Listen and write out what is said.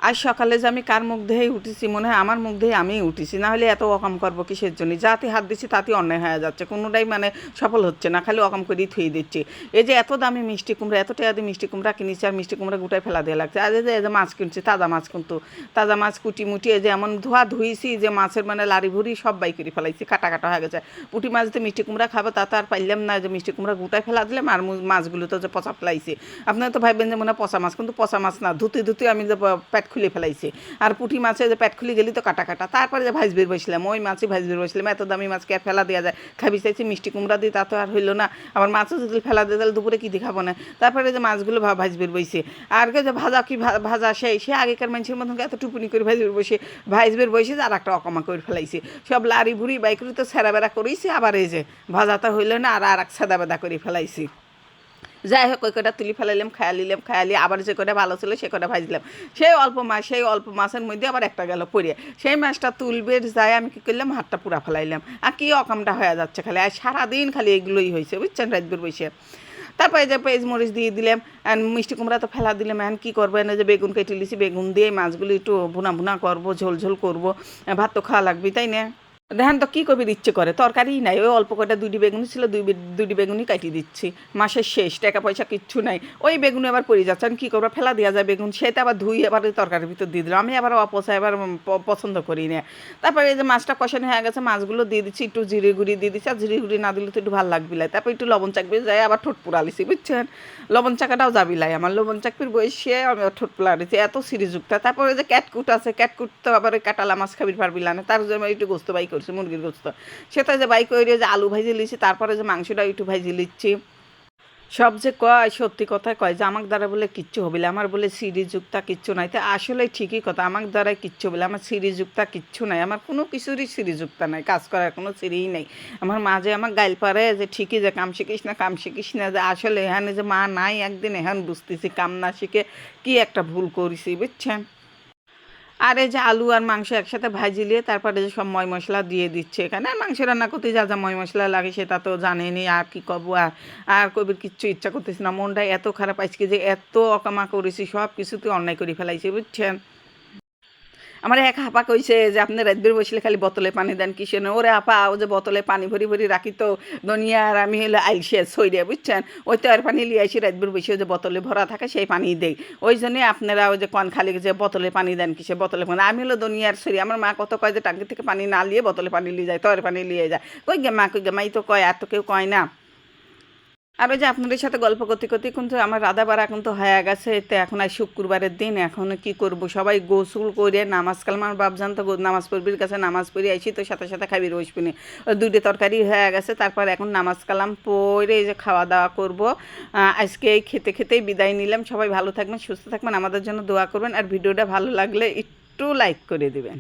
আজ সকালে যে আমি কার মুখ দিয়েই উঠেছি, মনে হয় আমার মুখ দিয়েই আমিই উঠেছি, না হলে এত অকাম করবো কিসের জন্য? যাতে হাত দিচ্ছি তাতেই অন্যায় হয়ে যাচ্ছে, কোনোটাই মানে সফল হচ্ছে না, খালি অকাম করেই থুয়ে দিচ্ছি। এই যে এত দামি মিষ্টি কুমড়া, এত টাকা দিয়ে মিষ্টি কুমড়া কিনেছি, আর মিষ্টি কুমড়া গোটায় ফেলা দিয়ে লাগছে। আর এই যে মাছ কিনছি, তাজা মাছ, কিন্তু তাজা মাছ কুটি মুটি এই যে এমন ধোয়া ধুইছি যে মাছের মানে লারি ভুড়ি সব বাই করে ফেলাইছি, কাটা কাটা হয়ে গেছে। পুঁটি মাছ দিয়ে মিষ্টি কুমড়া খাবো তা তো আর পাইলাম না, যে মিষ্টি কুমড়া গোটায় ফেলা দিলাম, আর মাছগুলো তো যে পচা ফেলাইছি। আপনারা তো ভাববেন যে মনে হয় পচা মাছ, কিন্তু পচা মাছ না, ধুতে ধুতে আমি যে পেট খুলে ফেলাইছি। আর পুঁটি মাছে যে পেট খুলে গেলি তো কাটা কাটা। তারপরে যে ভাজবির বসলাম, ওই মাছই ভাজবির বসলাম, এত দামি মাছকে আর ফেলা দেওয়া যায়? খাবি চাইছি মিষ্টি কুমড়া দিয়ে, তা তো আর হইলো না। আবার মাছও যদি ফেলা দিয়ে তাহলে দুপুরে কী দিয়ে খাবো না? তারপরে যে মাছগুলো ভাজবির বইছে, আর যে ভাজা কি ভাজা সে আগেকার মানুষের মতন এত টুপুনি করে ভাজবির বসে ভাজবির বসে আর একটা অকমা করে ফেলাইছে, সব লারি ভুড়ি বাই করে তো ছেঁড়া বেড়া করেছি। আবার এই যে ভাজাটা হইলো না, আর এক সাদা বেদা করে ফেলাইছি। যাই হোক, ওই কটা তুলি ফেলাইলাম, খায়ালি আবার যে কটা ভালো ছিল সে কটা ভাজলাম। সেই অল্প মাছের মধ্যে আবার একটা গেল পড়িয়ে, সেই মাছটা তুলবে যায়, আমি কী করলাম, হাতটা পুরা ফেলাইলাম। আর কি অকামটা হয়ে যাচ্ছে খালি, আর সারাদিন খালি এগুলোই হয়েছে, বুঝছেন, রাতভর বসে। তারপরে যে পেঁয়াজ মরিচ দিয়ে দিলাম, আর মিষ্টি কুমড়া তো ফেলা দিলাম। এখন কী করবো, এনে যে বেগুন কেটে লিছি, বেগুন দিয়ে মাছগুলি একটু ভুনা করবো, ঝোল ঝোল করবো। ভাত তো খাওয়া লাগবে, তাই না? দেখেন তো কী করবির ইচ্ছে করে, তরকারিই নাই, ওই অল্প কটা দুটি বেগুনি ছিল, দুটি বেগুনি কাটিয়ে দিচ্ছি। মাসের শেষ, টাকা পয়সা কিচ্ছু নাই, ওই বেগুনি আবার পড়ে যাচ্ছে। আমি কী করবো, ফেলা দেওয়া যায় বেগুন, সেটা আবার ধুই আবার ওই তরকারির ভিতর দিয়ে দিলাম। আমি আবার অপচয় আবার পছন্দ করি না। তারপরে এই যে মাছটা কষানো হয়ে গেছে, মাছগুলো দিয়ে দিচ্ছি, একটু জিরে গুঁড়ি দিয়ে দিচ্ছি, আর জিরে গুঁড়ি না দিলে তো একটু ভালো লাগবি লাই। তারপর একটু লবণ চাকবি যাই, আবার ঠোঁট পুরালিছি, বুঝছেন, লবণ চাকাটাও যাবি লাই, আমার লবণ চাকবির বয়সে আমি ঠোঁট পুরালিছি, এত সিরিজযুক্ত। তারপরে যে ক্যাটকুট আছে, ক্যাটকুট তো আবার ওই কাটালা মাছ খাবির পারবি না, তার জন্য একটু গোস্ত বাই করছি, মুরগির গোস্ত, সেটা যে বাই করে যে আলু ভাজি লিচ্ছি, তারপরে যে মাংসটা একটু ভাজি লিচ্ছি। সব যে কয় সত্যি কথাই কয় যে আমার দ্বারা বলে কিচ্ছু হবিলে, আমার বলে সিরিযুক্তা কিচ্ছু নাই। তো আসলে ঠিকই কথা, আমার দ্বারাই কিচ্ছু বলে, আমার সিরিযুক্তা কিচ্ছু নাই, আমার কোনো কিছুরই সিরিযুক্তা নাই, কাজ করার কোনো সিরিই নেই। আমার মা যে আমার গাইল পারে যে ঠিকই যে কাম শিখিস না, যে আসলে এখানে যে মা নাই, একদিন এখান বুঝতেছি কাম না শিখে কি একটা ভুল করেছি, বুঝছেন। আর এই যে আলু আর মাংস একসাথে ভাজি নিয়ে তারপরে যে সব ময় মশলা দিয়ে দিচ্ছে এখানে। আর মাংস রান্না করতে যা যা ময় মশলা লাগে সেটা তো জানেনি, আর কি করবো। আর কবির কিচ্ছু ইচ্ছা করতেছি না, মনটা এত খারাপ আজকে যে এত অকামা করেছি, সব কিছুতে অন্যায় করে ফেলাইছি, বুঝছেন। আমার এক আপা কইছে যে আপনি রাতবির বসলে খালি বোতলে পানি দেন, কিসে না? ওরে আপা, ও যে বোতলে পানি ভরি ভরি রাখি তো দুনিয়ার, আমি হলে আইসে সইরে, বুঝছেন, ওই তো আর পানি লিয়ে আইসি রাতবির বসে যে বোতলে ভরা থাকে সেই পানি দেই। ওই জন্যে আপনারা ওই যে কন খালি যে বোতলে পানি দেন, কিসে বোতলে পানি? আমি হলো দুনিয়ার সরি। আমার মা কত কয় যে টাঙ্কি থেকে পানি না লিয়ে বোতলে পানি লিয়ে যায়, তয়ের পানি লিয়ে যায়। কই গে মা, কই গে মা, এই তো কয়, আর তো কেউ কয় না। আর ওই যে আপনাদের সাথে গল্প করতে করতে কিন্তু আমার রাধা বাড়া কিন্তু হয়ে গেছে। তো এখন আর শুক্রবারের দিন, এখন কি করব, সবাই গোসল করে নামাজ কালমার বাপজান তো নামাজ পড়বির কাছে নামাজ পড়ে আইসি, তো সাথে সাথে খাবি রসবিনি, ওই দুইটা তরকারি হয়ে গেছে। তারপর এখন নামাজ কালাম পড়ে এই যে খাওয়া দাওয়া করব। আজকে এই খেতে খেতেই বিদায় নিলাম। সবাই ভালো থাকবেন, সুস্থ থাকবেন, আমাদের জন্য দোয়া করবেন, আর ভিডিওটা ভালো লাগলে একটু লাইক করে দেবেন।